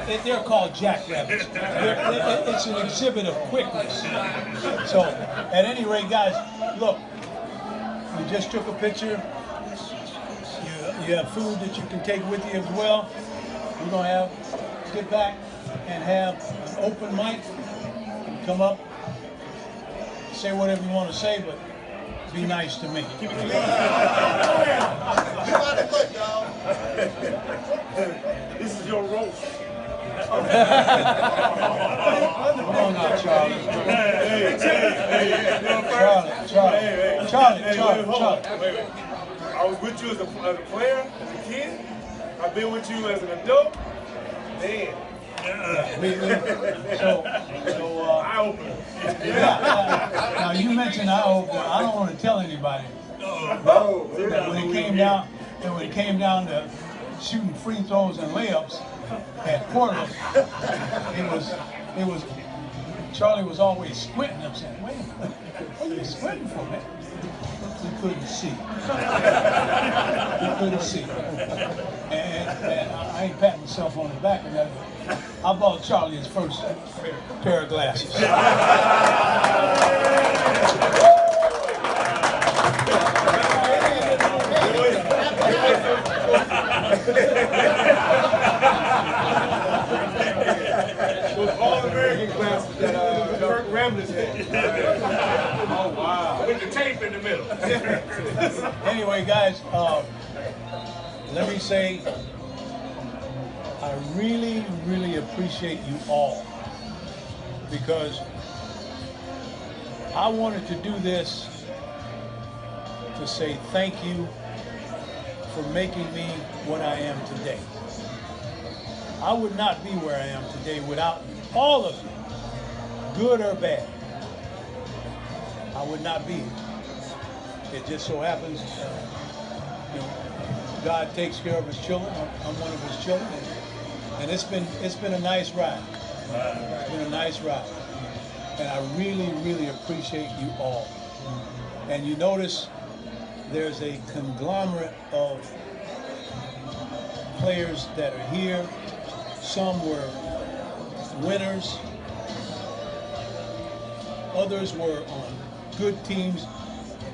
they're called jackrabbits. It's an exhibit of quickness. So, at any rate, guys, look, you just took a picture. You have food that you can take with you as well. We're going to get back and have an open mic. Come up, say whatever you want to say, but be nice to me. This is your roast. Come on now, Charlie. Charlie. I was with you as a player, as a kid. I've been with you as an adult. Man. Eye-opener. Now you mentioned eye-opener. I don't want to tell anybody. When it came down to shooting free throws and layups at Portland, it was Charlie was always squinting. I'm saying, wait a minute, what are you squinting for, man? He couldn't see. He couldn't see. And I ain't patting myself on the back of that. I bought Charlie his first pair of glasses. Those All-American glasses that Kirk Ramblers had. Oh, wow. With the tape in the middle. Anyway, guys, let me say, I really, really appreciate you all, because I wanted to do this to say thank you for making me what I am today. I would not be where I am today without all of you, good or bad. I would not be here. It just so happens, God takes care of his children. I'm one of his children, and it's been a nice ride. It's been a nice ride, and I really, really appreciate you all. And you notice there's a conglomerate of players that are here. Some were winners. Others were on good teams,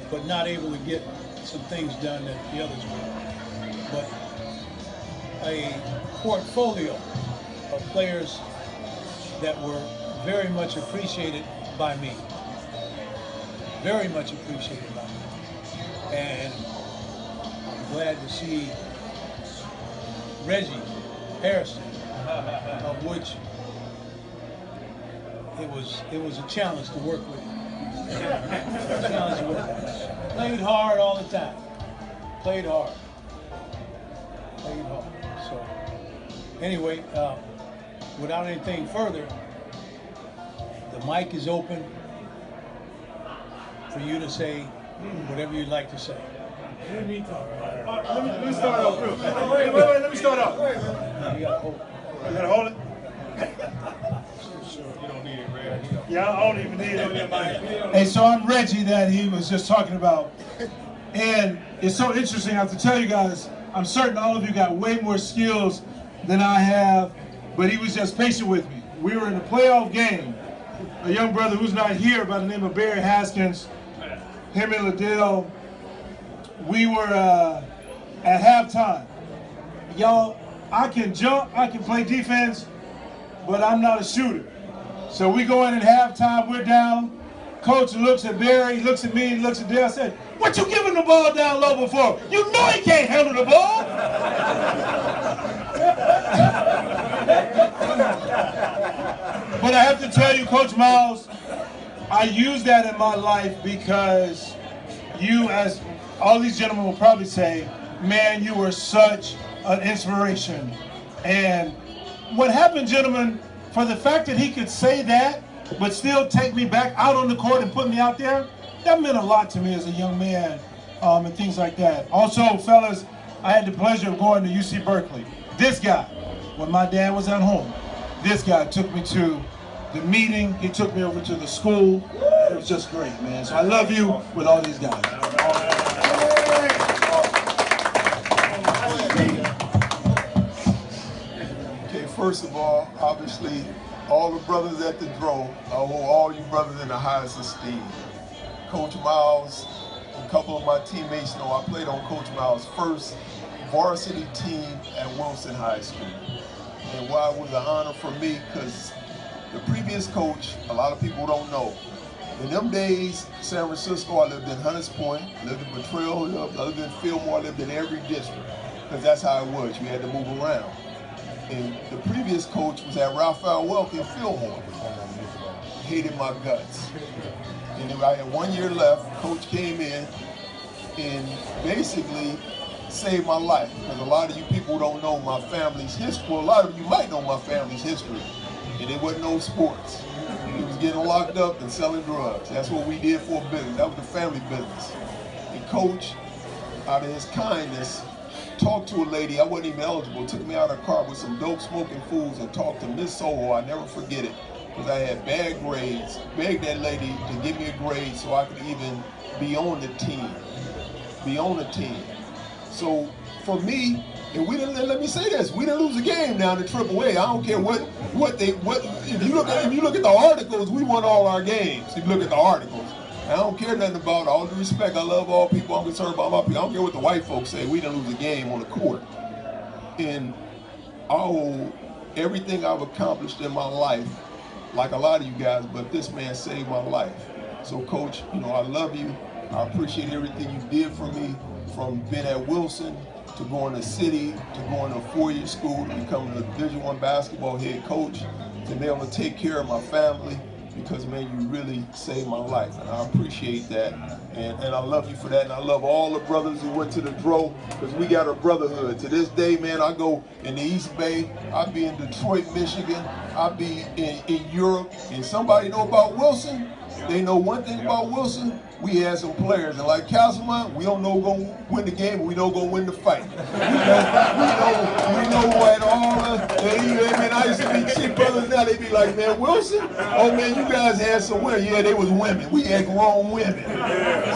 but not able to get some things done that the others were. But a portfolio of players that were very much appreciated by me. Very much appreciated by me. And I'm glad to see Reggie Harrison, of which it was a challenge to work with. Played hard all the time. Played hard. So anyway, without anything further, the mic is open for you to say whatever you'd like to say. Let me start off real quick. Wait, let me start off. You gotta hold it. I gotta hold it? You don't need it, Red. Yeah, I don't even need it. Hey, so I'm Reggie that he was just talking about. And it's so interesting, I have to tell you guys, I'm certain all of you got way more skills than I have, but he was just patient with me. We were in a playoff game. A young brother who's not here by the name of Barry Haskins, him and Liddell, we were at halftime. Y'all, I can jump, I can play defense, but I'm not a shooter. So we go in at halftime, we're down. Coach looks at Barry, looks at me, looks at Dale. I said, what you giving the ball down low before? You know he can't handle the ball. But I have to tell you, Coach Miles, I use that in my life because you, as all these gentlemen will probably say, man, you were such an inspiration. And what happened, gentlemen, for the fact that he could say that, but still take me back out on the court and put me out there, that meant a lot to me as a young man, and things like that. Also, fellas, I had the pleasure of going to UC Berkeley. This guy, when my dad was at home, this guy took me to the meeting, he took me over to the school. It was just great, man. So I love you with all these guys. first of all, obviously, all the brothers at the Dro, I hold all you brothers in the highest esteem. Coach Miles, a couple of my teammates know I played on Coach Miles' first varsity team at Wilson High School. And why it was an honor for me, because the previous coach, a lot of people don't know. In them days, San Francisco, I lived in Hunters Point, lived in Betrayal Hill, I lived in Fillmore, I lived in every district, because that's how it was. You had to move around. And the previous coach was at Raphael Welk in Fillmore. Hated my guts. And I had 1 year left. Coach came in and basically saved my life. Because a lot of you people don't know my family's history. Well, a lot of you might know my family's history. And it wasn't no sports. It was getting locked up and selling drugs. That's what we did for a business. That was the family business. And Coach, out of his kindness, talked to a lady, I wasn't even eligible, took me out of a car with some dope smoking fools and talked to Miss Soho. I never forget it, because I had bad grades, begged that lady to give me a grade so I could even be on the team. So for me, and we didn't, let me say this, we didn't lose a game down to AAA. I don't care if you look at the articles, we won all our games. If you look at the articles. I don't care nothing about all due respect. I love all people. I'm concerned about my people. I don't care what the white folks say. We didn't lose a game on the court. And I owe everything I've accomplished in my life, like a lot of you guys, but this man saved my life. So Coach, you know, I love you. I appreciate everything you did for me, from being at Wilson to going to City, to going to a four-year school, to becoming a Division I basketball head coach, to be able to take care of my family. Because, man, you really saved my life, and I appreciate that, and I love you for that, and I love all the brothers who went to the Dro, because we got a brotherhood. To this day, man, I go in the East Bay, I be in Detroit, Michigan, I be in Europe, and somebody know about Wilson? They know one thing about Wilson, we had some players, and like Castleman, we don't know who's going to win the game, but we know who's going to win the fight. We know what all I used to be chick brothers now, they be like, man, Wilson? Oh man, you guys had some women. Yeah, they was women. We had grown women.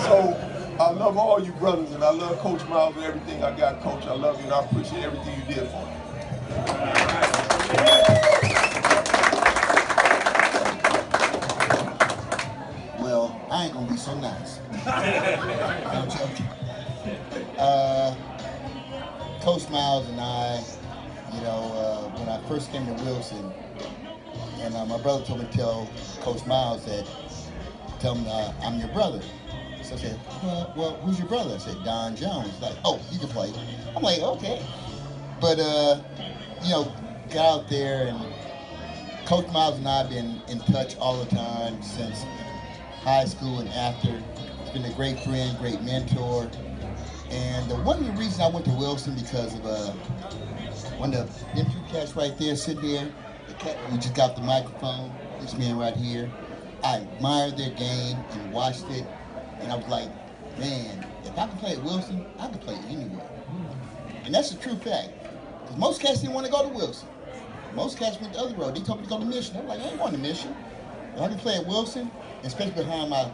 So I love all you brothers, and I love Coach Miles and everything I got, Coach. I love you, and I appreciate everything you did for me. Well, I ain't gonna be so nice. I'm joking. Coach Miles and I, you know, when I first came to Wilson, and my brother told me to tell Coach Miles that, tell him I'm your brother. So I said, well, who's your brother? I said, Don Jones. He's like, oh, you can play. I'm like, okay. But, you know, got out there, and Coach Miles and I have been in touch all the time since high school and after. He's been a great friend, great mentor. And one of the reasons I went to Wilson because of one of them two cats right there sitting there, the cat who just got the microphone, this man right here. I admired their game and watched it, and I was like, man, if I can play at Wilson, I can play anywhere. And that's a true fact. Because most cats didn't want to go to Wilson. Most cats went the other road. They told me to go to Mission. I'm like, I ain't going to Mission. If I can play at Wilson, especially behind my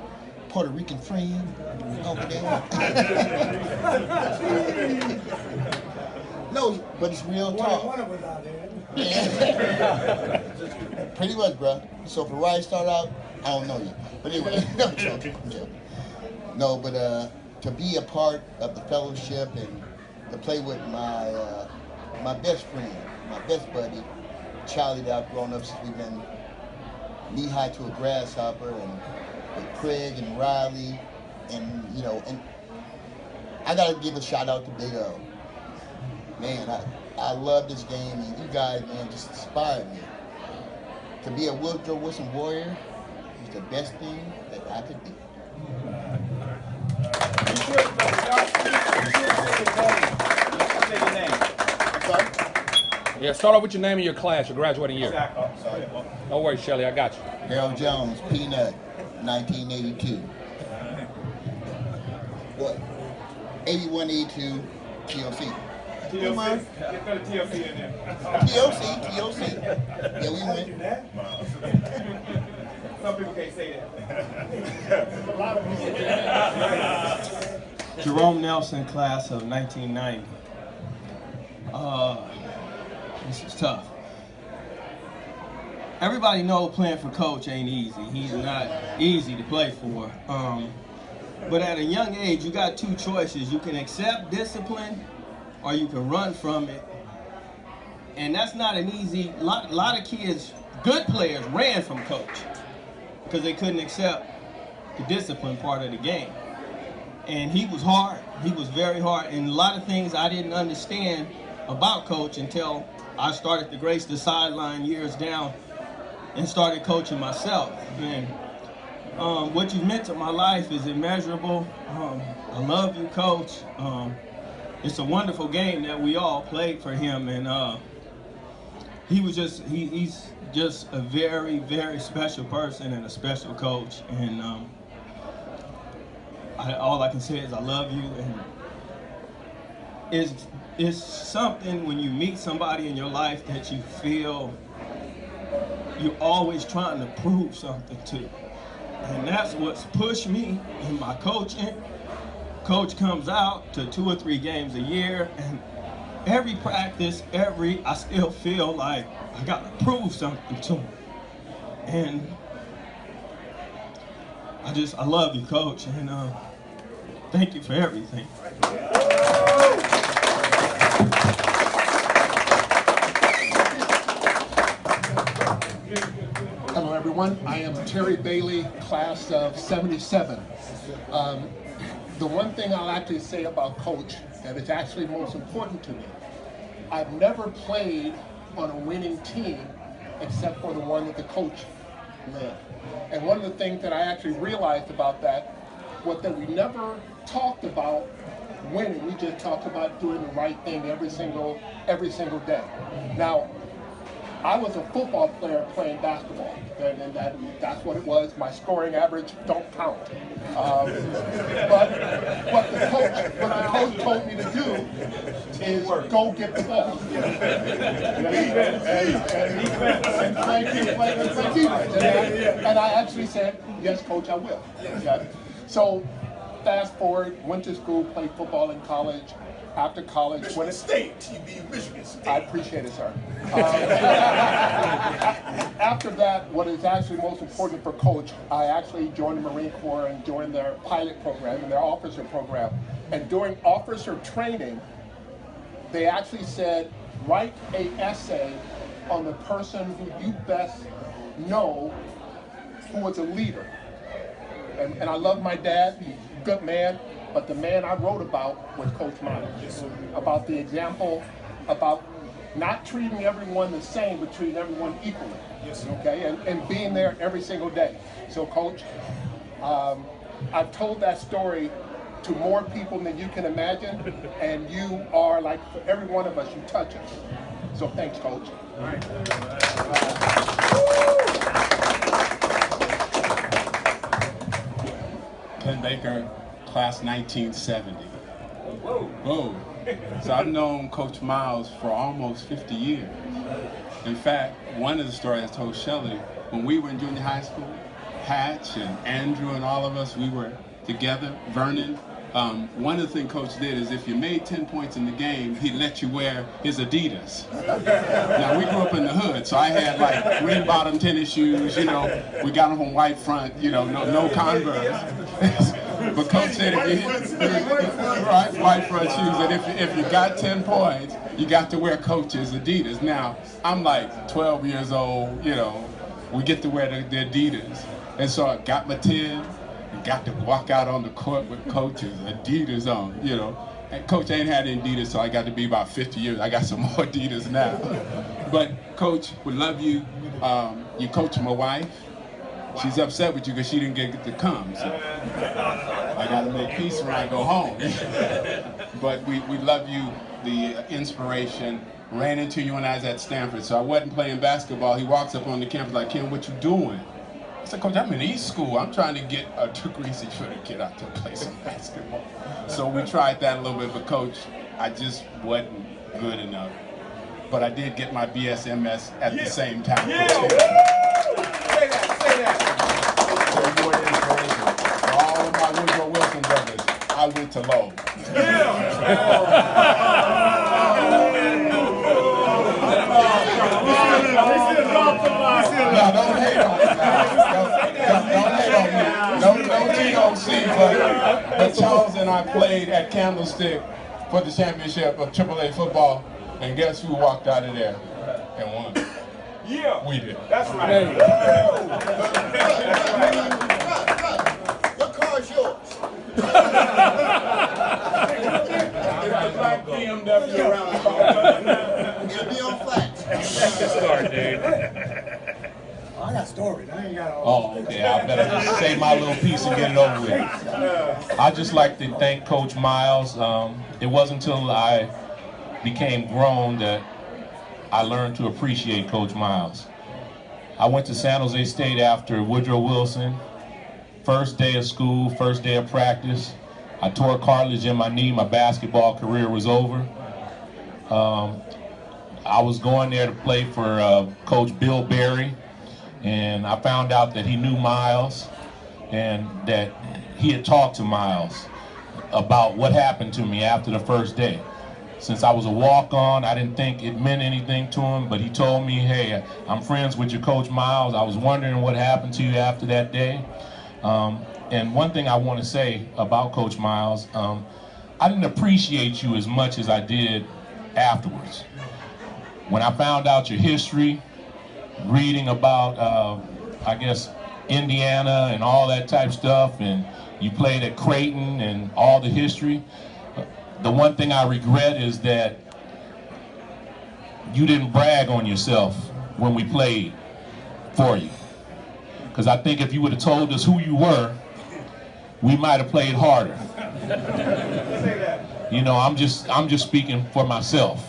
Puerto Rican friend over there. No, but it's real talk. One of us out there. Pretty much, bro. So for where I start out, I don't know you. But anyway, I'm joking. No, but to be a part of the fellowship and to play with my best friend, my best buddy, Charlie, that I've grown up since we've been knee-high to a grasshopper, and with Craig and Riley, and you know, and I gotta give a shout out to Big O. Man, I love this game, and you guys, man, just inspired me. To be a Woodrow Wilson Warrior is the best thing that I could do. Yeah, start off with your name and your class, your graduating year. Sorry. No worries, Shelly, I got you. Harold Jones, Peanut, 1982. What? 81, 82, TLC. TLC. Get the TLC in there. TLC. Yeah, we went. Some people can't say that. Jerome Nelson, class of 1990. This is tough. everybody knows playing for Coach ain't easy. He's not easy to play for. But at a young age, you got two choices. You can accept discipline or you can run from it. And that's not an easy, lot of kids, good players, ran from Coach because they couldn't accept the discipline part of the game. And he was hard. He was very hard. And a lot of things I didn't understand about Coach until I started to grace the sideline years down and started coaching myself. And what you meant to my life is immeasurable. I love you, Coach. It's a wonderful game that we all played for him, and he's just a very, very special person and a special coach. And all I can say is I love you. And it's something when you meet somebody in your life that you feel you're always trying to prove something to. And that's what's pushed me in my coaching. Coach comes out to 2 or 3 games a year, and every practice, I still feel like I gotta prove something to him. And I love you, Coach, and thank you for everything. Hello, everyone. I am Terry Bailey, class of '77. The one thing I'll actually say about Coach that is actually most important to me, I've never played on a winning team except for the one that the coach led. And one of the things that I actually realized about that was that we never talked about winning. We just talked about doing the right thing every single day. Now, I was a football player playing basketball, and that's what it was. My scoring average don't count. But what the coach told me to do is go get the ball. And play defense. And I actually said, yes, Coach, I will. Okay? So fast forward, went to school, played football in college. After college, Michigan State, you beat Michigan State. I appreciate it, sir. After that, what is actually most important for Coach, I actually joined the Marine Corps and joined their pilot program and their officer program. And during officer training, they actually said, write an essay on the person who you best know who was a leader. And I love my dad, he's a good man. But the man I wrote about was Coach Miles, about the example, about not treating everyone the same, but treating everyone equally, okay, and being there every single day. So, Coach, I've told that story to more people than you can imagine, and you are, like, for every one of us, you touch us. So thanks, Coach. All right. Ken Baker, class 1970. Whoa. So I've known Coach Miles for almost 50 years. In fact, one of the stories I told Shelley, when we were in junior high school, Hatch and Andrew and all of us, we were together, Vernon. One of the things Coach did is if you made 10 points in the game, he'd let you wear his Adidas. Now, we grew up in the hood, so I had like red bottom tennis shoes, you know, we got them on white front, you know, no Converse. But Coach said white front shoes, and if you got 10 points, you got to wear Coach's Adidas. Now, I'm like 12 years old, you know, we get to wear the Adidas. And so I got my 10, and got to walk out on the court with Coach's Adidas on, you know. And Coach ain't had any Adidas, so I got to be about 50 years. I got some more Adidas now. But Coach, we love you. You coach my wife. She's upset with you because she didn't get to come. So I got to make peace when I go home. But we love you, the inspiration. Ran into you when I was at Stanford. So I wasn't playing basketball. He walks up on the campus like, Ken, what you doing? I said, Coach, I'm in East School. I'm trying to get a degree for the kid out to play some basketball. So we tried that a little bit, but Coach, I just wasn't good enough. But I did get my BSMS at the same time. Say that. So more inspiration. For all of my Woodrow Wilson brothers, I went to Lowell. and I played at Candlestick for the championship of AAA football, and guess who walked out of there and won? Yeah. We did. That's right. What car is yours? It's like BMW around the corner. It'll be on flats. I got stories. I ain't got all. Oh, okay. I better just say my little piece and get it over with. I just like to thank Coach Miles. It wasn't until I became grown that I learned to appreciate Coach Miles. I went to San Jose State after Woodrow Wilson. First day of school, first day of practice. I tore cartilage in my knee. My basketball career was over. I was going there to play for Coach Bill Berry, and I found out that he knew Miles and that he had talked to Miles about what happened to me after the first day. Since I was a walk-on, I didn't think it meant anything to him, but he told me, hey, I'm friends with your Coach Miles. I was wondering what happened to you after that day. And one thing I want to say about Coach Miles, I didn't appreciate you as much as I did afterwards. When I found out your history, reading about, I guess, Indiana and all that type stuff, and you played at Creighton and all the history, the one thing I regret is that you didn't brag on yourself when we played for you. Because I think if you would have told us who you were, we might have played harder. You know, I'm just speaking for myself.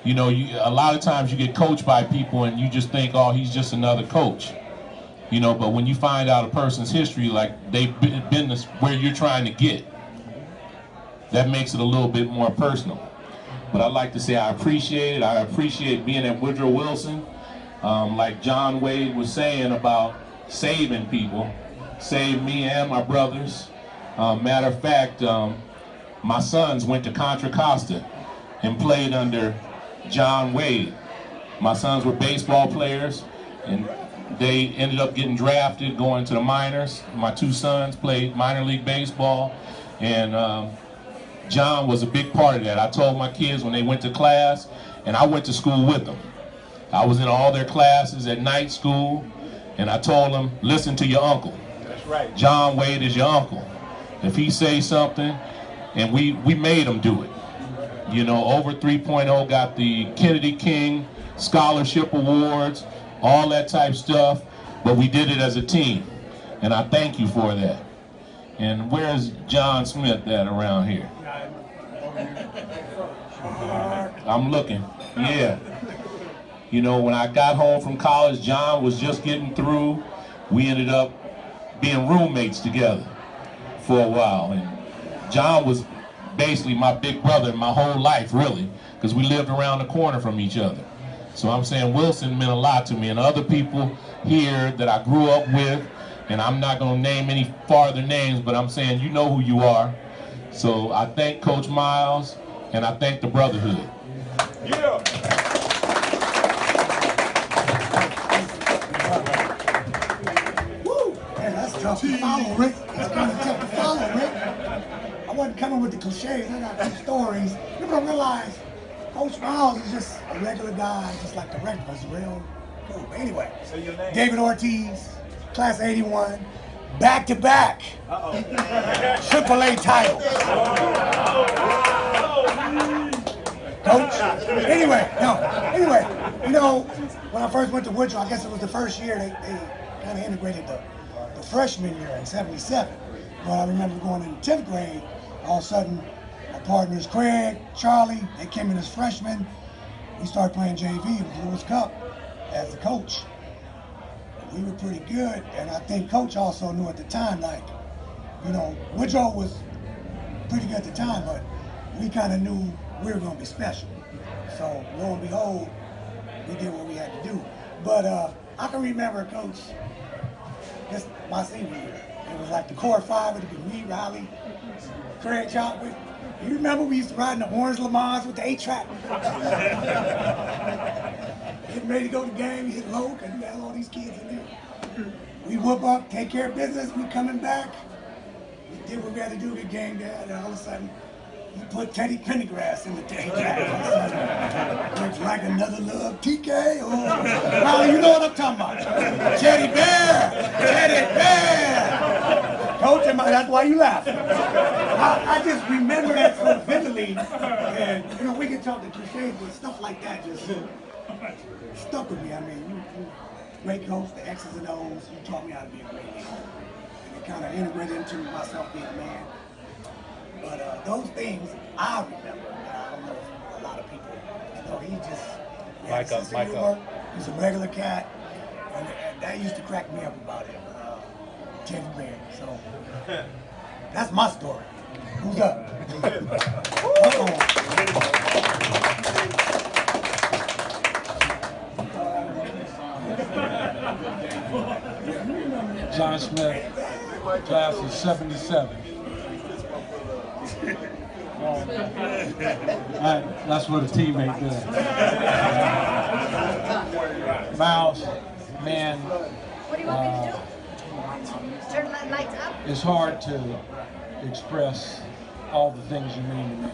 You know, a lot of times you get coached by people and you just think, oh, he's just another coach. You know, but when you find out a person's history, like they've been where you're trying to get, that makes it a little bit more personal. But I'd like to say I appreciate it. I appreciate being at Woodrow Wilson. Like John Wade was saying about saving people, saved me and my brothers. Matter of fact, my sons went to Contra Costa and played under John Wade. My sons were baseball players, and they ended up getting drafted, going to the minors. My two sons played minor league baseball, and John was a big part of that. I told my kids when they went to class, and I went to school with them. I was in all their classes at night school, and I told them, listen to your uncle. That's right. John Wade is your uncle. If he says something, and we made him do it. You know, Over 3.0 got the Kennedy King Scholarship Awards, all that type stuff, but we did it as a team, and I thank you for that. And where's John Smith at around here? I'm looking, yeah. You know, when I got home from college, John was just getting through. We ended up being roommates together for a while. And John was basically my big brother my whole life, really, because we lived around the corner from each other. So I'm saying Wilson meant a lot to me, and other people here that I grew up with, and I'm not going to name any farther names, but I'm saying you know who you are. So I thank Coach Miles, and I thank the brotherhood. Yeah. Woo! Man, that's tough to follow, Rick. That's kind of tough to follow, Rick. I wasn't coming with the cliches. I got some stories. People don't realize Coach Miles is just a regular guy, just like the rest of us, real cool. But anyway, Say your name. David Ortiz, class 81, back-to-back AAA titles. Coach. Anyway, you know, when I first went to Woodrow, I guess it was the first year they kind of integrated the freshman year in '77. But I remember going in 10th grade, all of a sudden, my partners Craig, Charlie, they came in as freshmen. We started playing JV in the Lewis Cup as the coach. We were pretty good, and I think Coach also knew at the time, like, you know, Woodrow was pretty good at the time, but we kind of knew we were going to be special. So, lo and behold, we did what we had to do. But I can remember, Coach, just my senior year. It was like the core five, it would be me, Riley, Craig Chopper. You remember we used to ride in the Orange Le Mans with the 8-track? Getting ready to go to the game, we hit low, because we had all these kids in there. We whoop up, take care of business, we coming back. we did what we had to do to get game there, and all of a sudden, you put Teddy Pendergrass in the game. Looks like another little TK. Oh, now you know what I'm talking about. Teddy Bear! Teddy Bear! Coach, that's why you laugh. I just remember that so vividly. And, you know, we can talk the cliches, but stuff like that just stuck with me. I mean, you great coach, the X's and O's, you taught me how to be a great leader. And it kind of integrated into myself being a man. But those things I remember. I don't know if a lot of people, you know, he just Mic up, mic up. He's a regular cat, and that used to crack me up about him. Teddy Bear. So that's my story. Who's up? John Smith, class of '77. That's what a teammate does. Miles, man, What do you want me to do? Turn the lights up? it's hard to express all the things you mean to me.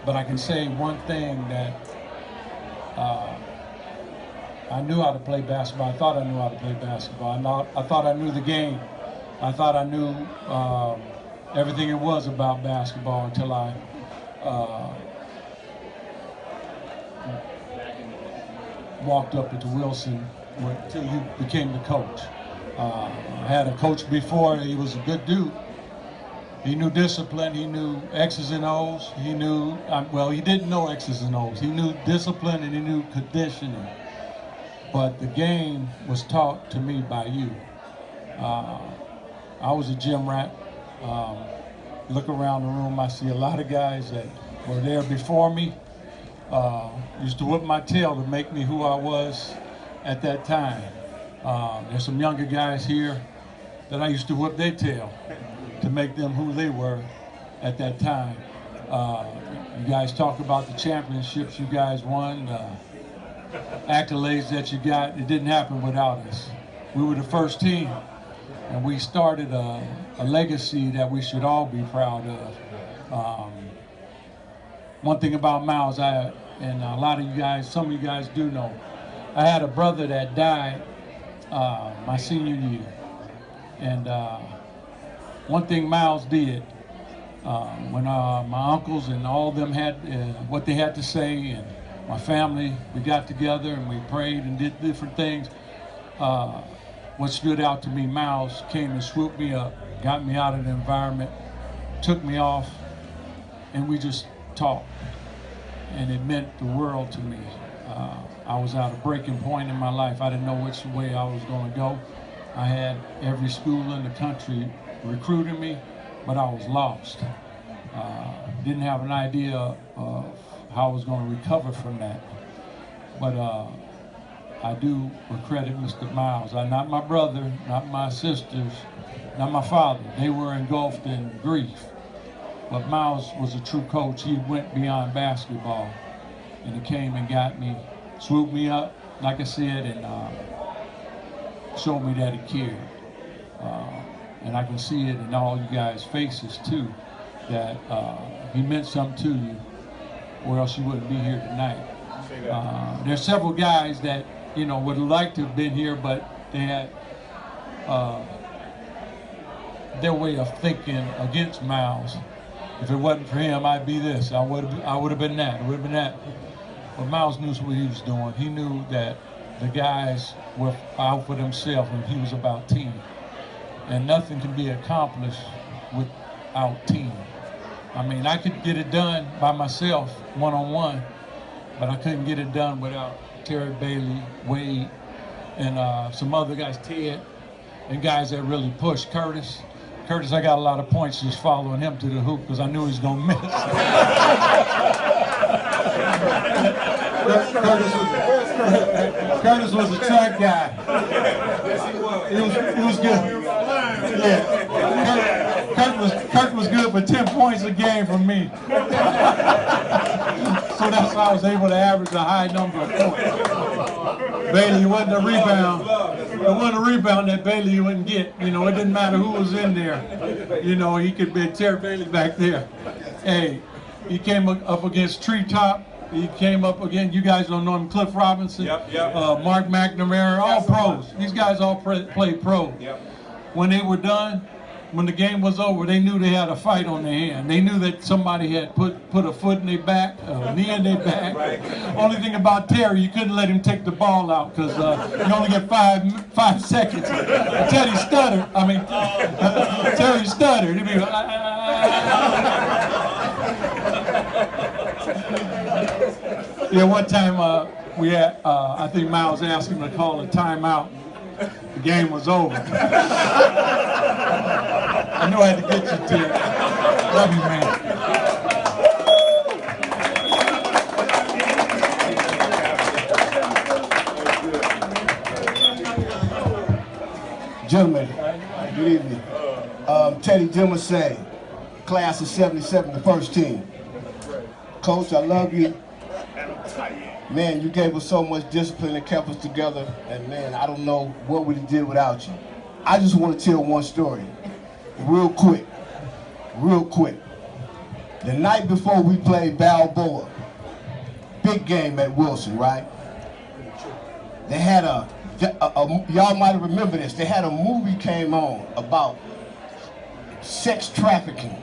But I can say one thing that I knew how to play basketball. I thought I knew how to play basketball. I thought I knew the game. I thought I knew everything it was about basketball until I walked up into Wilson until you became the coach. I had a coach before. He was a good dude. He knew discipline. He knew X's and O's. He knew, well, he didn't know X's and O's. He knew discipline and he knew conditioning. But the game was taught to me by you. I was a gym rat. Look around the room, I see a lot of guys that were there before me. Used to whip my tail to make me who I was at that time. There's some younger guys here that I used to whip their tail to make them who they were at that time. You guys talk about the championships you guys won, accolades that you got. It didn't happen without us. We were the first team, and we started a legacy that we should all be proud of. One thing about Miles, and a lot of you guys, some of you guys do know, I had a brother that died my senior year. And one thing Miles did, when my uncles and all of them had what they had to say, and my family, we got together and we prayed and did different things. What stood out to me, Miles came and swooped me up, got me out of the environment, took me off, and we just talked. And it meant the world to me. I was at a breaking point in my life. I didn't know which way I was going to go. I had every school in the country recruiting me, but I was lost. Didn't have an idea of how I was going to recover from that. But I do credit Mr. Miles. Not my brother, not my sisters, not my father. They were engulfed in grief. But Miles was a true coach. He went beyond basketball, and he came and got me, swooped me up, like I said, and showed me that he cared. And I can see it in all you guys' faces too, that he meant something to you, or else you wouldn't be here tonight. There's several guys that, you know, would like to have been here, but they had their way of thinking against Miles. If it wasn't for him, I'd be this. I would have been that. I would have been that. But Miles knew what he was doing. He knew that the guys were out for themselves, and he was about team. And nothing can be accomplished without team. I mean, I could get it done by myself, one-on-one, but I couldn't get it done without Terry Bailey, Wade, and some other guys, Ted, and guys that really pushed. Curtis, I got a lot of points just following him to the hoop because I knew he was going to miss. Curtis was a track guy. He was good. Yeah. Kurt was good for 10 points a game from me. So that's how I was able to average a high number of points. Bailey, it wasn't a rebound. It wasn't a rebound that Bailey you wouldn't get. You know, it didn't matter who was in there. You know, he could be Terry Bailey back there. Hey, he came up against Treetop. He came up again. You guys don't know him, Cliff Robinson, Mark McNamara, all pros. These guys all played pro. When they were done, when the game was over, they knew they had a fight on their hand. They knew that somebody had put a foot in their back, a knee in their back. Only thing about Terry, you couldn't let him take the ball out because you only get five seconds. Terry stuttered. Terry stuttered. He'd be yeah, one time we had, I think Miles asked him to call a timeout. The game was over. I knew I had to get you, Terry. Love you, man. Gentlemen, good evening. Teddy Dimasay, class of 77, the first team. Coach, I love you. Man, you gave us so much discipline and kept us together, and man, I don't know what we did without you. I just want to tell one story, real quick. The night before we played Balboa, big game at Wilson, right? They had y'all might remember this, they had a movie came on about sex trafficking.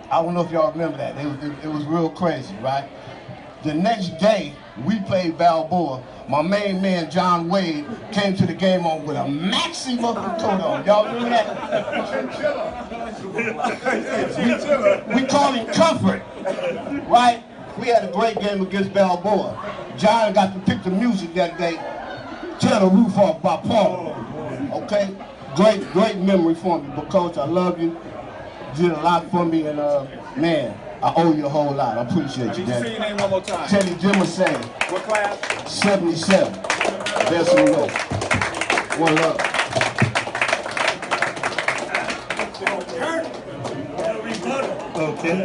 I don't know if y'all remember that. It was real crazy, right? The next day, we played Balboa. My main man, John Wade, came to the game on with a maxi muffin coat on. Y'all remember that? We call him Comfort, right? We had a great game against Balboa. John got to pick the music that day. Tear the Roof Off by Paul. Okay? Great memory for me. But Coach, I love you. You did a lot for me, and man, I owe you a whole lot. I appreciate you, Daddy. Say your name one more time. Teddy Dimasay. What class? 77. Best in the West. One love. Okay.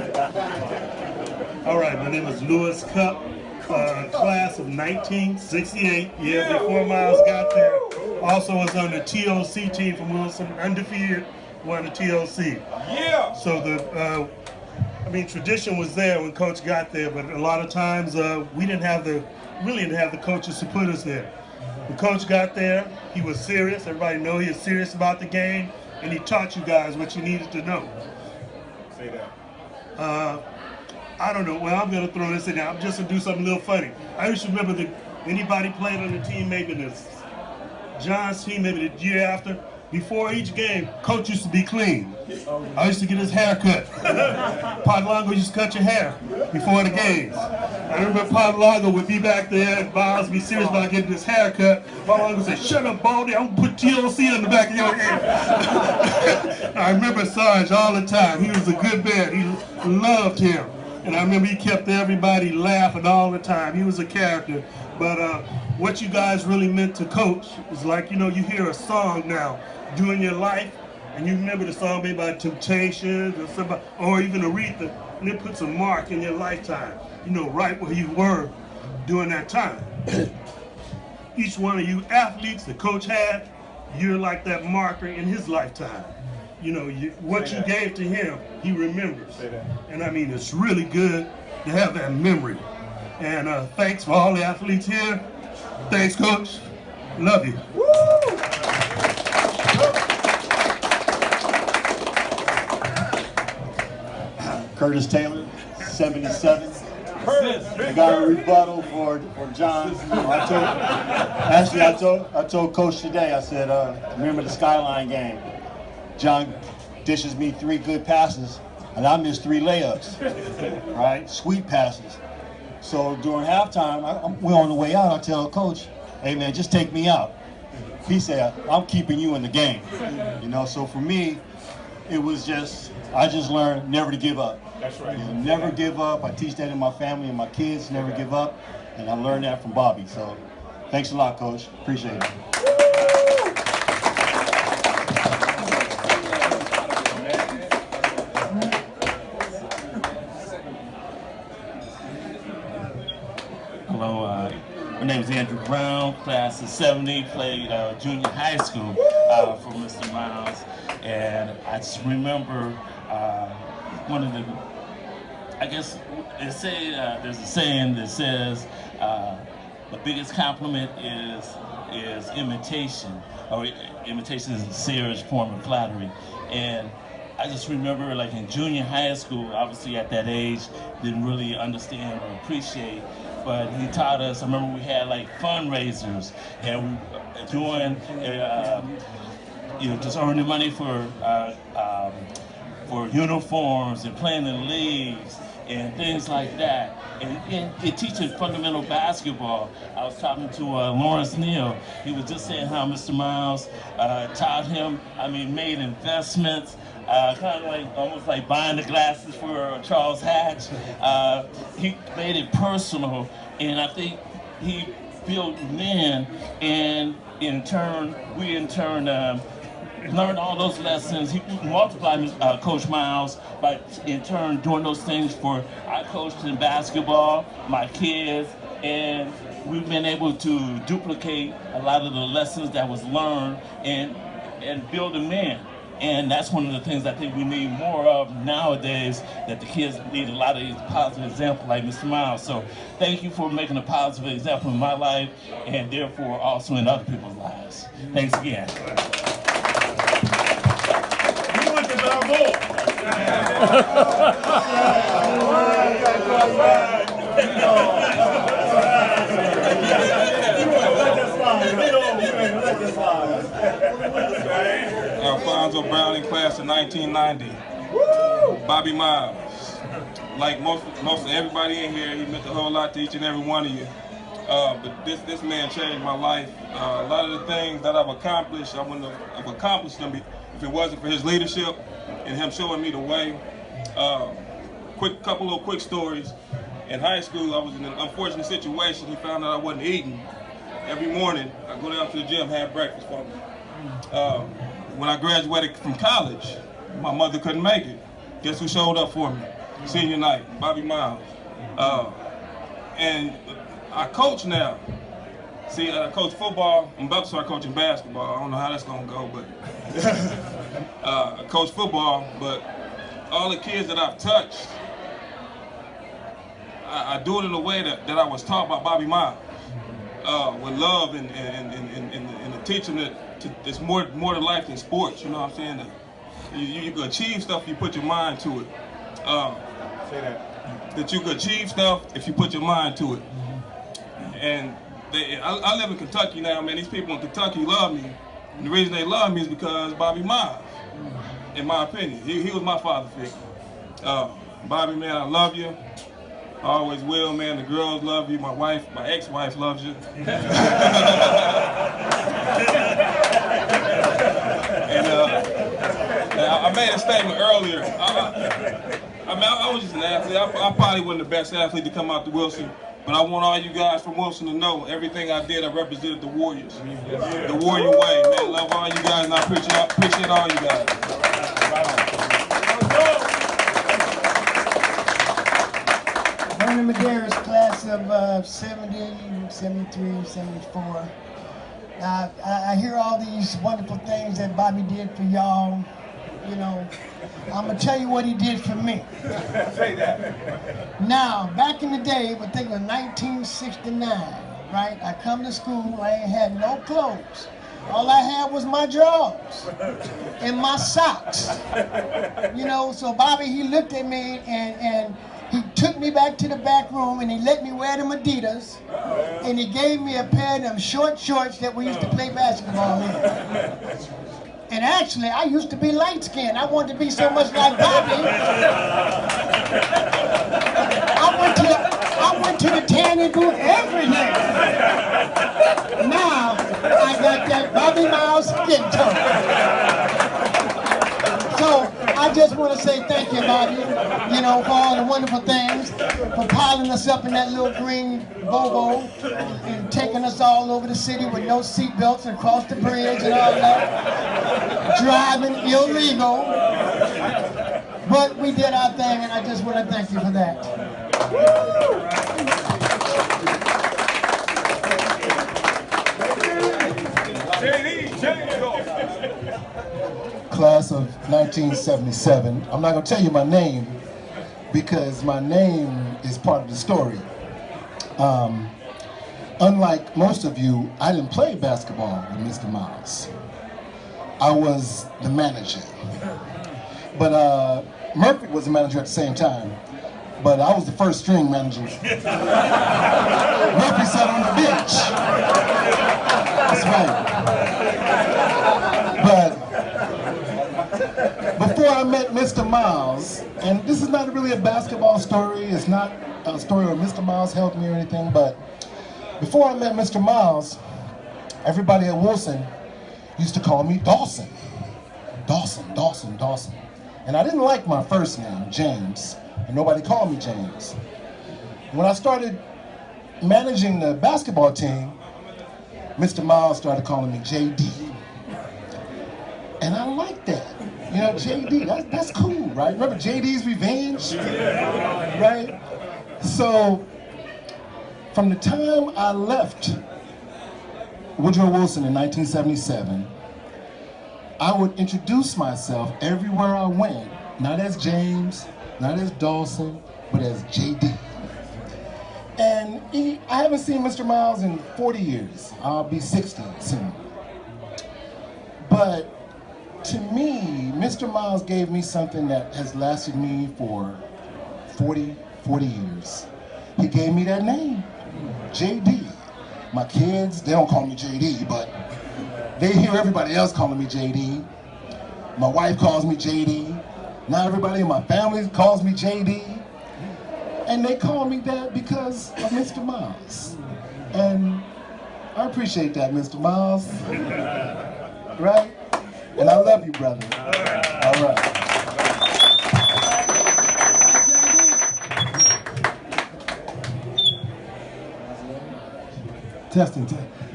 All right, my name is Lewis Cup, class of 1968. Yeah, before Miles got there. Also was on the TOC team from Wilson, undefeated, won the TOC. Yeah. So tradition was there when Coach got there, but a lot of times we didn't have the coaches to put us there. When Coach got there, he was serious. Everybody know he was serious about the game, and he taught you guys what you needed to know. Say that. I don't know. Well, I'm going to throw this in there. I'm just going to do something a little funny. I used to remember that anybody played on the team, maybe John's team, maybe the year after, before each game, Coach used to be clean. I used to get his hair cut. Podlago used to cut your hair before the games. I remember Podlago would be back there and Miles be serious about getting his hair cut. Podlago would say, "Shut up, Baldy, I'm going to put TLC in the back of your head." I remember Sarge all the time. He was a good man. He loved him. And I remember he kept everybody laughing all the time. He was a character. But what you guys really meant to Coach is like, you hear a song now during your life, and you remember the song maybe by Temptations or somebody, or even Aretha, and it puts a mark in your lifetime, right where you were during that time. Each one of you athletes the Coach had, you're like that marker in his lifetime. What you gave to him, he remembers. And I mean, it's really good to have that memory. And thanks for all the athletes here. Thanks, Coach. Love you. Curtis Taylor, 77. I got a rebuttal for John. I told Coach today, I said, remember the Skyline game. John dishes me 3 good passes, and I missed 3 layups, right? Sweet passes. So during halftime, we're on the way out, I tell Coach, "Hey man, just take me out." He said, "I'm keeping you in the game." So for me, it was I just learned never to give up. That's right. Never give up. I teach that in my family and my kids, never give up. And I learned that from Bobby. So thanks a lot, Coach. Appreciate it. My name is Andrew Brown, class of 70, played junior high school for Mr. Miles. And I just remember one of the, I guess they say, there's a saying that says, the biggest compliment is imitation, or imitation is a serious form of flattery. And I just remember, like in junior high school, obviously at that age, didn't really understand or appreciate, but he taught us. I remember we had like fundraisers, and we doing, you know, just earning money for uniforms and playing in leagues and things like that. And teaching fundamental basketball. I was talking to Lawrence Neal. He was just saying how Mr. Miles taught him, I mean, made investments, kind of like, almost like buying the glasses for Charles Hatch. He made it personal, and I think he built men, and in turn, we learned all those lessons. He multiplied Coach Miles by, in turn, doing those things for, I coached in basketball, my kids, and we've been able to duplicate a lot of the lessons that was learned and build a man. And that's one of the things I think we need more of nowadays, that the kids need a lot of these positive examples like Mr. Miles. So thank you for making a positive example in my life, and therefore also in other people's lives. Thanks again. Alfonso Brown in class of 1990. Bobby Miles. Like most of everybody in here, he meant a whole lot to each and every one of you. But this man changed my life. A lot of the things that I've accomplished, I wouldn't have accomplished them if it wasn't for his leadership and him showing me the way. Couple of quick stories. In high school, I was in an unfortunate situation. He found out I wasn't eating. Every morning, I go down to the gym, have breakfast for me. When I graduated from college, my mother couldn't make it. Guess who showed up for me? Senior night, Bobby Miles. And I coach now. See, I coach football. I'm about to start coaching basketball. I don't know how that's gonna go, but I coach football. But all the kids that I've touched, I do it in a way that I was taught by Bobby Miles, with love and to teach them that it's more to life than sports. You know what I'm saying? That you can achieve stuff if you put your mind to it. Say that. That you can achieve stuff if you put your mind to it. And I live in Kentucky now, man. These people in Kentucky love me. And the reason they love me is because Bobby Miles, in my opinion. He was my father figure. Bobby, man, I love you. I always will, man. The girls love you. My wife, my ex-wife loves you. And I made a statement earlier. I was just an athlete. I probably wasn't the best athlete to come out to Wilson, but I want all you guys from Wilson to know everything I did, I represented the Warriors. The Warrior way, man. Love all you guys, and I appreciate all you guys. Bernie Medeiros, class of 70, 73, 74. I hear all these wonderful things that Bobby did for y'all. You know, I'm gonna tell you what he did for me. Say that. Now, back in the day, I think it was 1969, right? I come to school, I ain't had no clothes. All I had was my drawers and my socks. You know, so Bobby, he looked at me and he took me back to the back room and he let me wear them Adidas, and he gave me a pair of them short shorts that we used to play basketball in. And actually, I used to be light-skinned. I wanted to be so much like Bobby. I went to the tanning booth every day. Now, I got that Bobby Miles skin tone. So, I just want to say thank you, Bobby, you know, for all the wonderful things, for piling us up in that little green Volvo and taking us all over the city with no seatbelts and across the bridge and all that. Driving illegal. But we did our thing, and I just want to thank you for that. class of 1977. I'm not going to tell you my name because my name is part of the story. Unlike most of you, I didn't play basketball with Mr. Miles. I was the manager. But Murphy was the manager at the same time. But I was the first string manager. Murphy sat on the bench. That's right. But before I met Mr. Miles, and this is not really a basketball story, it's not a story where Mr. Miles helped me or anything, but before I met Mr. Miles, everybody at Wilson used to call me Dawson. Dawson, Dawson, Dawson. And I didn't like my first name, James, and nobody called me James. When I started managing the basketball team, Mr. Miles started calling me JD. And I like that. You know, JD, that's cool, right? Remember JD's Revenge? Right? So, from the time I left Woodrow Wilson in 1977, I would introduce myself everywhere I went, not as James, not as Dawson, but as JD. And I haven't seen Mr. Miles in 40 years. I'll be 60 soon. But to me, Mr. Miles gave me something that has lasted me for 40 years. He gave me that name, JD. My kids, they don't call me JD, but they hear everybody else calling me JD. My wife calls me JD. Now everybody in my family calls me JD. And they call me that because of Mr. Miles. And I appreciate that, Mr. Miles. Right? And I love you, brother. All right. Testing.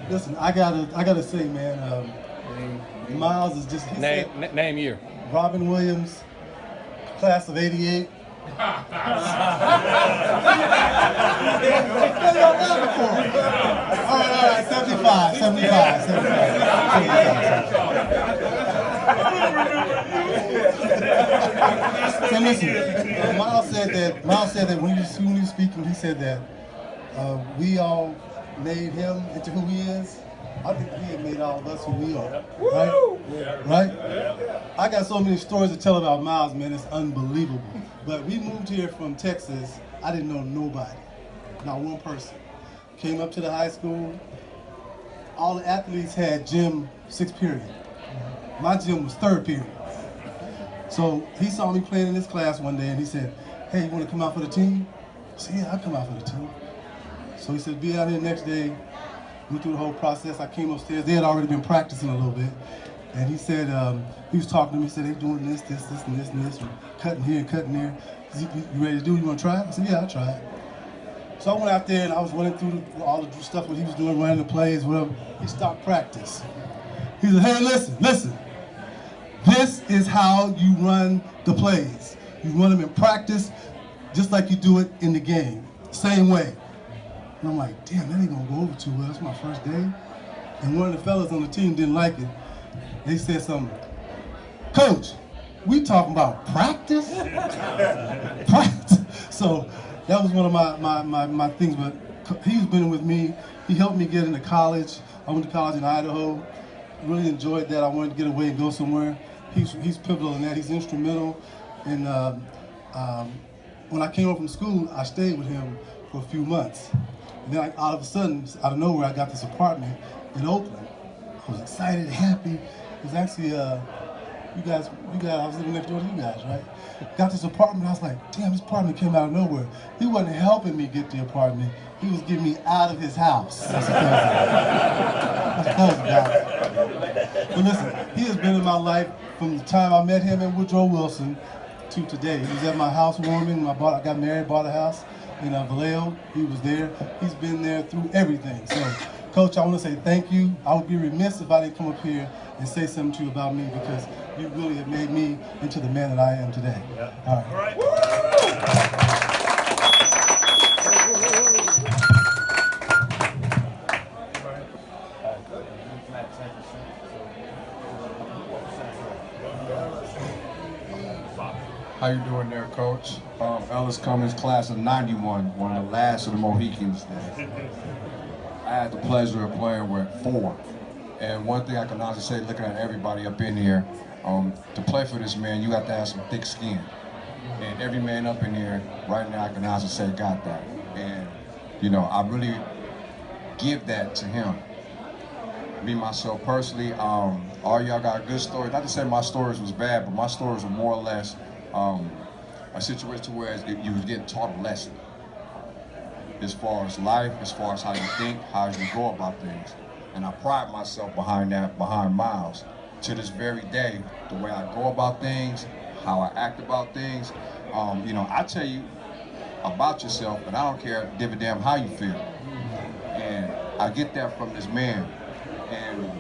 Listen, I gotta say, man, Miles is just name year. Robin Williams, class of '88. All right, 75. So listen, Miles said that when you were speaking, he said that we all made him into who he is. I think he had made all of us who we are. Right? I got so many stories to tell about Miles, man, it's unbelievable. But we moved here from Texas, I didn't know nobody, not one person. Came up to the high school, all the athletes had gym 6th period. My gym was 3rd period. So he saw me playing in this class one day and he said, hey, you want to come out for the team? I said, yeah, I'll come out for the team. So he said, be out here the next day. Went through the whole process. I came upstairs. They had already been practicing a little bit. And he said, he was talking to me. He said, they doing this, and this, and this. Cutting here and cutting there. You ready to do it? You want to try it? I said, yeah, I'll try it. So I went out there and I was running through all the stuff that he was doing, running the plays, whatever. He stopped practice. He said, hey, listen. This is how you run the plays. You run them in practice just like you do it in the game. Same way. And I'm like, damn, that ain't gonna go over too well. It's my first day. And one of the fellas on the team didn't like it. They said something, Coach, we talking about practice? Practice. So that was one of my things, but he's been with me. He helped me get into college. I went to college in Idaho. Really enjoyed that. I wanted to get away and go somewhere. He's pivotal in that. He's instrumental. And when I came home from school, I stayed with him for a few months. And then all of a sudden, out of nowhere, I got this apartment in Oakland. I was excited, happy. It was actually, I was living next door to you guys, right? Got this apartment, I was like, damn, this apartment came out of nowhere. He wasn't helping me get the apartment. He was getting me out of his house. That's a cousin, guys. But listen, he has been in my life from the time I met him at Woodrow Wilson to today. He was at my housewarming. I got married, bought a house in Vallejo. He was there. He's been there through everything. So, Coach, I want to say thank you. I would be remiss if I didn't come up here and say something to you about me because you really have made me into the man that I am today. All right. How you doing there, Coach? Ellis Cummings, class of '91, one of the last of the Mohicans. I had the pleasure of playing with 4. And one thing I can honestly say, looking at everybody up in here, to play for this man, you have to have some thick skin. And every man up in here, right now, I can honestly say, got that. And, you know, I really give that to him. Me, myself, personally, all y'all got good stories. Not to say my stories was bad, but my stories were more or less a situation where you was getting taught a lesson. As far as life, as far as how you think, how you go about things. And I pride myself behind that, behind Miles. To this very day, the way I go about things, how I act about things, you know, I tell you about yourself, but I don't care, give a damn how you feel. And I get that from this man. And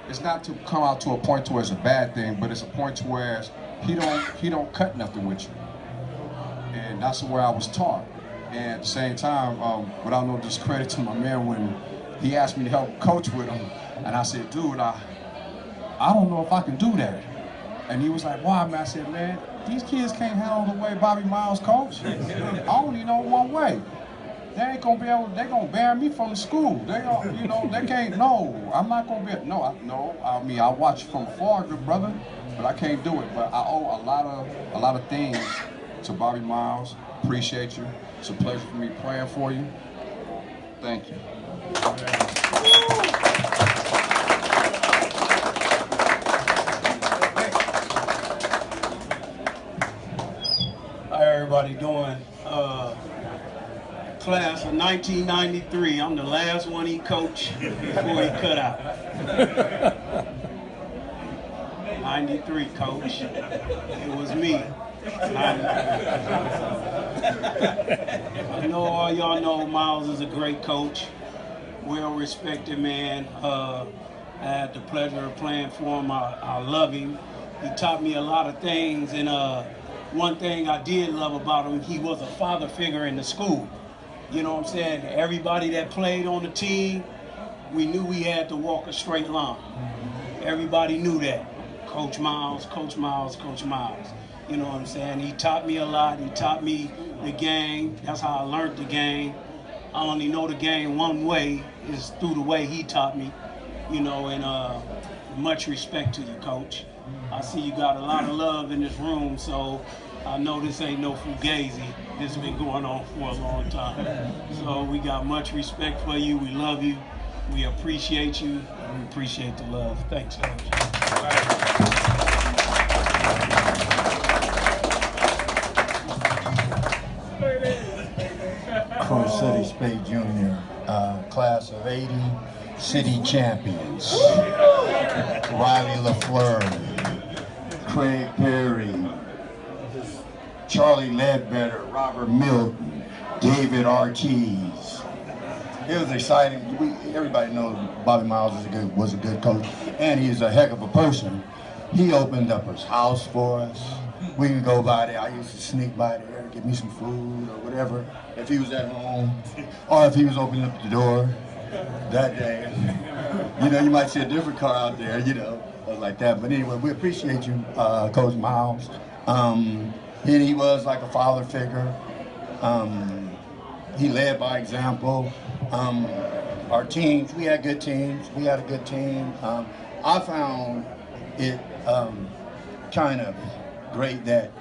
it's not to come out to a point to where it's a bad thing, but it's a point to where he don't cut nothing with you. And that's the way I was taught. And at the same time, without no discredit to my man, when he asked me to help coach with him, and I said, dude, I don't know if I can do that. And he was like, why, man? I said, man, these kids can't handle the way Bobby Miles coach. I only know one way. They ain't gonna be able, they gonna ban me from the school. They gonna, you know, they can't, no, I'm not gonna be, no, I mean, I watch from afar, good brother, but I can't do it. But I owe a lot of things to Bobby Miles. Appreciate you. It's a pleasure for me playing for you. Thank you. How everybody doing? Class of 1993. I'm the last one he coached before he cut out. 93, coach. It was me. I know all y'all know Miles is a great coach, well-respected man. I had the pleasure of playing for him. I love him. He taught me a lot of things, and one thing I did love about him, he was a father figure in the school. You know what I'm saying? Everybody that played on the team, we knew we had to walk a straight line. Everybody knew that. Coach Miles, Coach Miles, Coach Miles. You know what I'm saying? He taught me a lot. He taught me the game. That's how I learned the game. I only know the game one way, is through the way he taught me. You know, and much respect to you, Coach. I see you got a lot of love in this room, so I know this ain't no fugazi. This has been going on for a long time. So we got much respect for you. We love you. We appreciate you. We appreciate the love. Thanks, Coach. City Spade Jr., class of '80, city champions. Riley LaFleur, Craig Perry, Charlie Ledbetter, Robert Milton, David Ortiz. It was exciting. Everybody knows Bobby Miles was a good coach, and he's a heck of a person. He opened up his house for us. We could go by there. I used to sneak by there, get me some food or whatever, if he was at home, or if he was opening up the door that day. You know, you might see a different car out there, you know, like that. But anyway, we appreciate you, Coach Miles. He was like a father figure. He led by example. Our teams, we had good teams. We had a good team. I found it kind of great that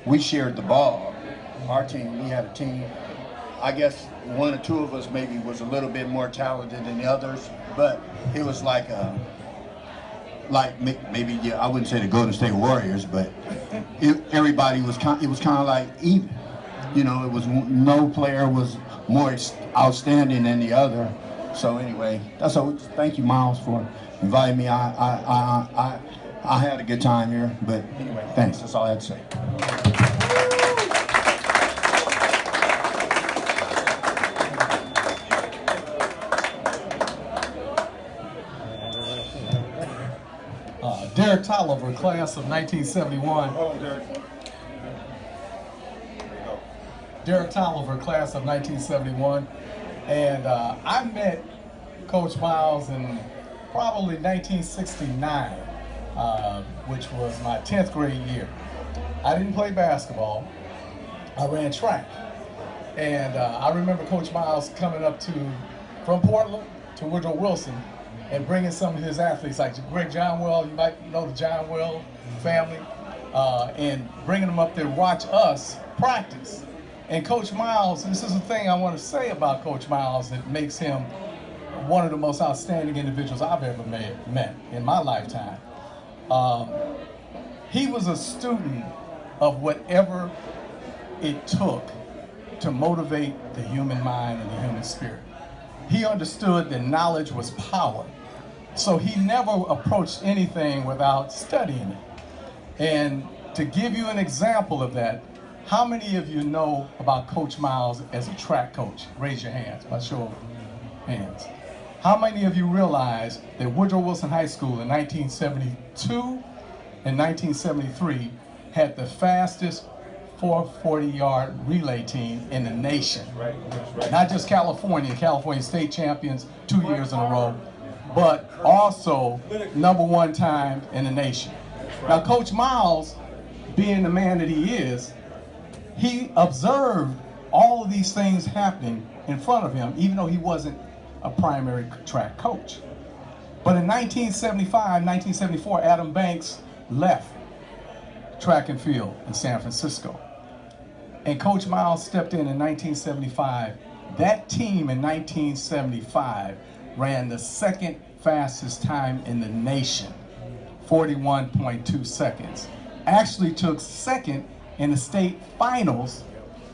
we shared the ball. Our team, we had a team. I guess one or two of us maybe was a little bit more talented than the others, but it was like maybe, yeah, I wouldn't say the Golden State Warriors, but everybody was it was kind of like even. You know, it was no player was more outstanding than the other. So anyway, that's all. Thank you, Miles, for inviting me. I had a good time here, but anyway, thanks. That's all I had to say. Derek Tolliver, class of 1971. Derek Tolliver, class of 1971. And I met Coach Miles in probably 1969, which was my 10th grade year. I didn't play basketball. I ran track. And I remember Coach Miles coming up from Portland to Woodrow Wilson and bringing some of his athletes, like Greg John Well, you might know the John Well family, and bringing them up there to watch us practice. And Coach Miles, this is the thing I want to say about Coach Miles that makes him one of the most outstanding individuals I've ever met in my lifetime. He was a student of whatever it took to motivate the human mind and the human spirit. He understood that knowledge was power. So he never approached anything without studying it. And to give you an example of that, how many of you know about Coach Miles as a track coach? Raise your hands, by show of hands. How many of you realize that Woodrow Wilson High School in 1972 and 1973 had the fastest 440-yard relay team in the nation? Right. Not just California state champions 2 years in a row, but also #1 time in the nation. Now, Coach Miles, being the man that he is, he observed all of these things happening in front of him, even though he wasn't a primary track coach. But in 1975, 1974, Adam Banks left track and field in San Francisco. And Coach Miles stepped in 1975. That team in 1975 ran the second fastest time in the nation, 41.2 seconds. Actually took second in the state finals,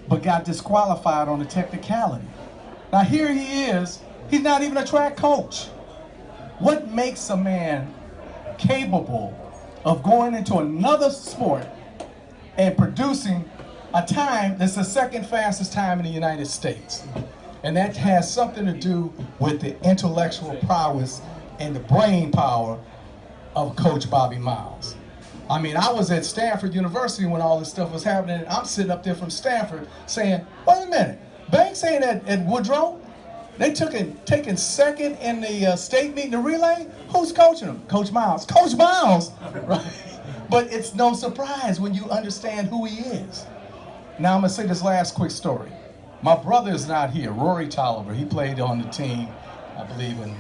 but got disqualified on a technicality. Now here he is, he's not even a track coach. What makes a man capable of going into another sport and producing a time that's the second fastest time in the United States? And that has something to do with the intellectual prowess and the brain power of Coach Bobby Miles. I mean, I was at Stanford University when all this stuff was happening, and I'm sitting up there from Stanford saying, wait a minute, Banks ain't at Woodrow? They taking second in the state meet in the relay? Who's coaching them? Coach Miles. Coach Miles! Right? But it's no surprise when you understand who he is. Now I'm gonna say this last quick story. My brother is not here, Rory Tolliver. He played on the team, I believe in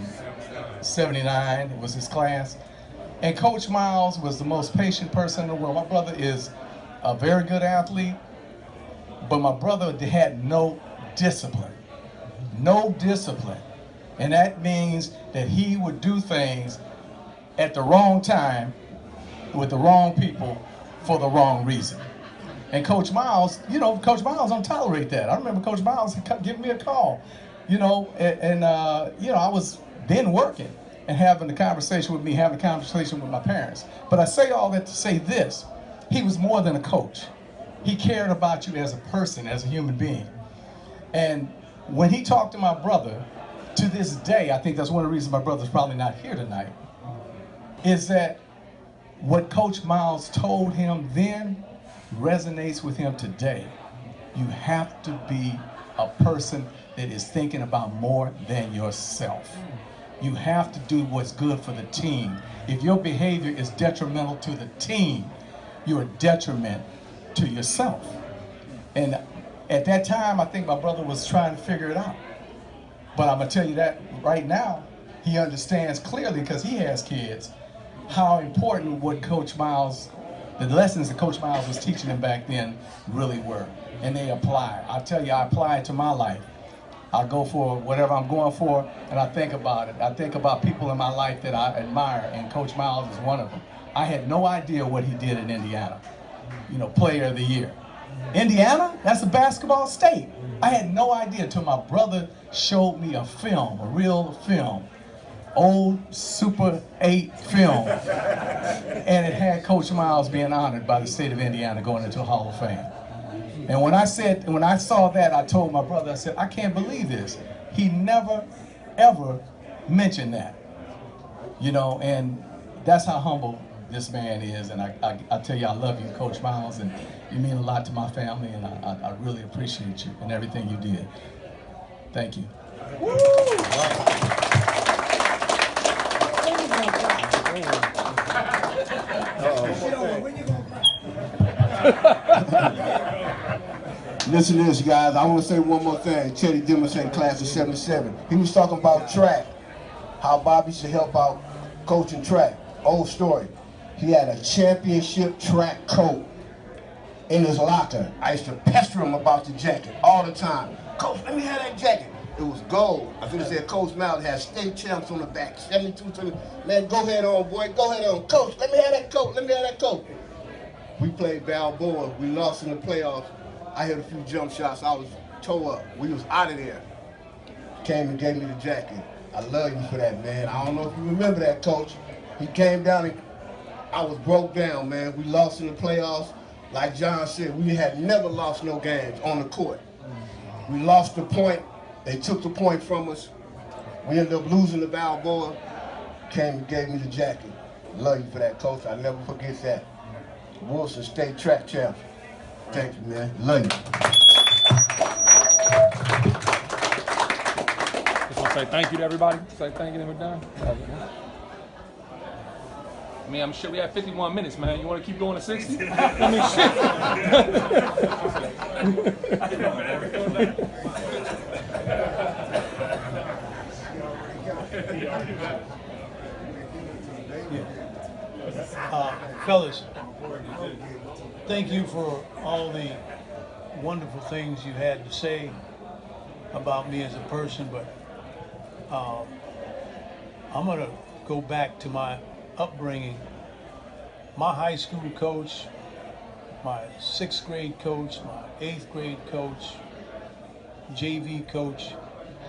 '79, it was his class. And Coach Miles was the most patient person in the world. My brother is a very good athlete, but my brother had no discipline. No discipline. And that means that he would do things at the wrong time with the wrong people for the wrong reason. And Coach Miles, Coach Miles don't tolerate that. I remember Coach Miles giving me a call, and I was then working and having a conversation with me, having a conversation with my parents. But I say all that to say this: he was more than a coach. He cared about you as a person, as a human being. And when he talked to my brother, to this day, I think that's one of the reasons my brother's probably not here tonight, is that what Coach Miles told him then resonates with him today. You have to be a person that is thinking about more than yourself. You have to do what's good for the team. If your behavior is detrimental to the team, you're a detriment to yourself. And at that time, I think my brother was trying to figure it out. But I'm gonna tell you that right now, he understands clearly, because he has kids, how important what Coach Miles, the lessons that Coach Miles was teaching him back then really were. And they apply. I tell you, I apply it to my life. I go for whatever I'm going for, and I think about it. I think about people in my life that I admire, and Coach Miles is one of them. I had no idea what he did in Indiana, Player of the Year. Indiana? That's a basketball state. I had no idea until my brother showed me a film, a real film, old Super 8 film, and it had Coach Miles being honored by the state of Indiana going into the Hall of Fame. And when I saw that, I told my brother, I said, I can't believe this. He never, ever mentioned that. And that's how humble this man is. And I tell you, I love you, Coach Miles, and you mean a lot to my family, and I really appreciate you and everything you did. Thank you. Woo! Uh-oh. Listen to this, guys. I want to say one more thing. Teddy Dimmer said class of 77. He was talking about track, how Bobby should help out coaching track. Old story. He had a championship track coat in his locker. I used to pester him about the jacket all the time. Coach, let me have that jacket. It was gold. I could have said Coach Miles had state champs on the back. 72, 20. Man, go ahead on, boy. Go ahead on. Coach, let me have that coat. Let me have that coat. We played Balboa. We lost in the playoffs. I hit a few jump shots. I was toe up. We was out of there. Came and gave me the jacket. I love you for that, man. I don't know if you remember that, Coach. He came down and I was broke down, man. We lost in the playoffs. Like John said, we had never lost no games on the court. We lost the point. They took the point from us. We ended up losing the Balboa. Came and gave me the jacket. Love you for that, Coach. I never forget that. Wilson State track champ. Thank you, man. Love you. Just want to say thank you to everybody. Say thank you and we're done. I mean, I'm sure we have 51 minutes, man. You want to keep going to 60? I mean, Fellas, thank you for all the wonderful things you had to say about me as a person, but I'm going to go back to my upbringing. My high school coach, my 6th grade coach, my 8th grade coach, JV coach,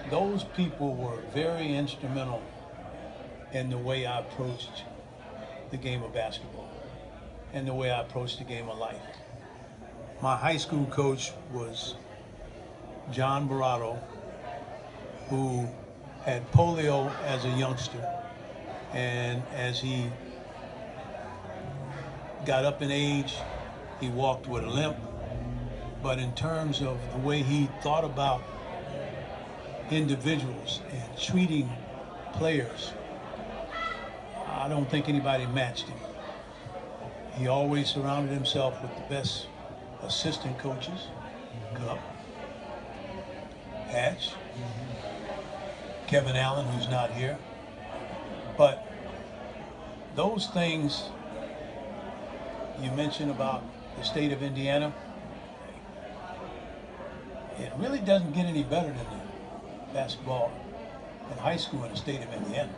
those people were very instrumental in the way I approached the game of basketball and the way I approached the game of life. My high school coach was John Barato, who had polio as a youngster, and as he got up in age, he walked with a limp. But in terms of the way he thought about individuals and treating players, I don't think anybody matched him. He always surrounded himself with the best assistant coaches, Cup, Hatch, Kevin Allen, who's not here. But those things you mentioned about the state of Indiana, it really doesn't get any better than the basketball in high school in the state of Indiana.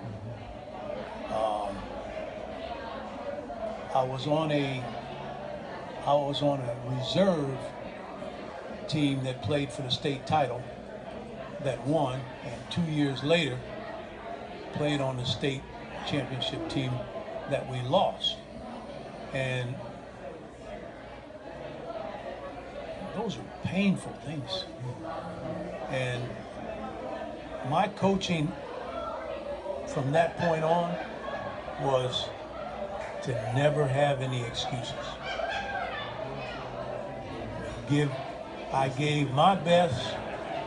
I was on a reserve team that played for the state title that won, and 2 years later played on the state championship team that we lost. And those are painful things. And my coaching from that point on was to never have any excuses. I gave my best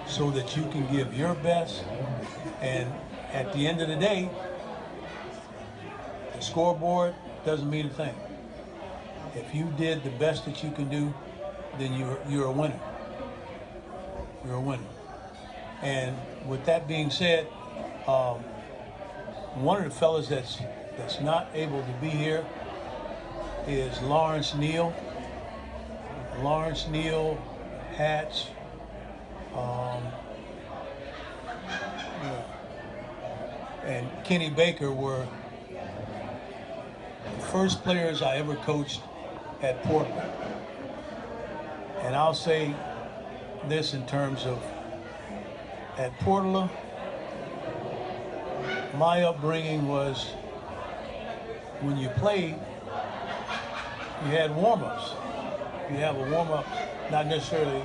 so that you can give your best, and at the end of the day, the scoreboard doesn't mean a thing. If you did the best that you can do, then you're a winner. You're a winner. And with that being said, one of the fellas that's not able to be here is Lawrence Neal. Lawrence Neal, Hatch, and Kenny Baker were the first players I ever coached at Portland. And I'll say this in terms of at Portland, my upbringing was when you played, you had warm-ups. You have a warm-up, not necessarily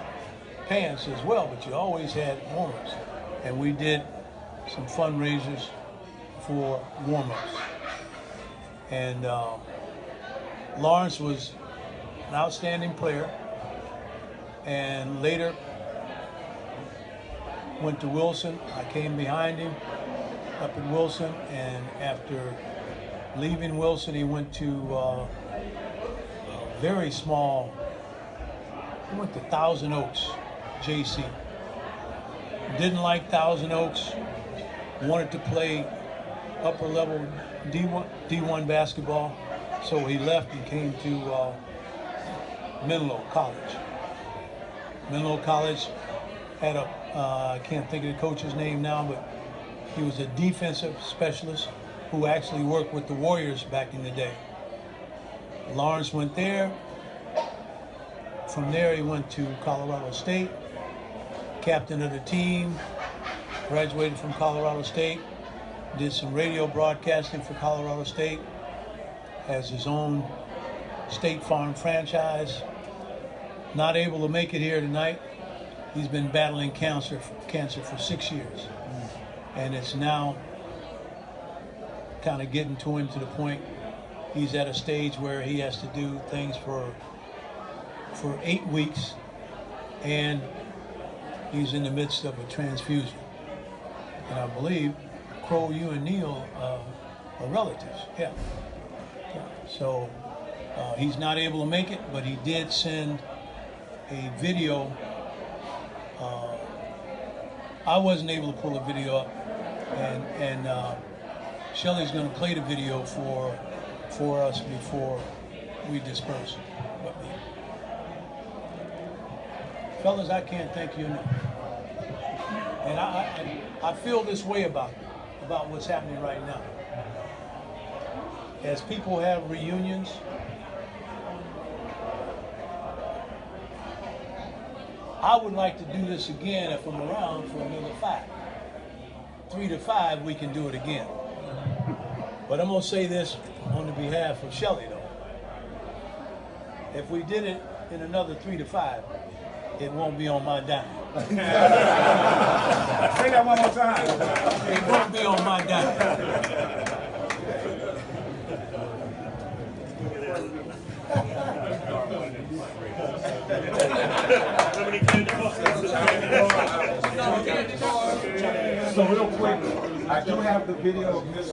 pants as well, but you always had warm-ups. And we did some fundraisers for warm-ups. And Lawrence was an outstanding player, and later went to Wilson. I came behind him up at Wilson, and after leaving Wilson, he went to a very small He went to Thousand Oaks, JC. Didn't like Thousand Oaks. Wanted to play upper level D1 basketball, so he left and came to Menlo College. Menlo College had a, I can't think of the coach's name now, but he was a defensive specialist who actually worked with the Warriors back in the day. Lawrence went there. From there he went to Colorado State, captain of the team, graduated from Colorado State, did some radio broadcasting for Colorado State, has his own State Farm franchise. Not able to make it here tonight. He's been battling cancer for 6 years. And it's now kind of getting to him to the point he's at a stage where he has to do things for 8 weeks, and he's in the midst of a transfusion. And I believe, Crow, you and Neil are relatives. Yeah. So he's not able to make it, but he did send a video. I wasn't able to pull a video up, and Shelly's going to play the video for us before we disperse. But, fellas, I can't thank you enough. And I feel this way about what's happening right now. As people have reunions, I would like to do this again if I'm around for another 5. 3 to 5, we can do it again. But I'm going to say this on the behalf of Shelly, though. If we did it in another 3 to 5, it won't be on my dime. Say that one more time. It won't be on my dime. So real quick, I do have the video of Miss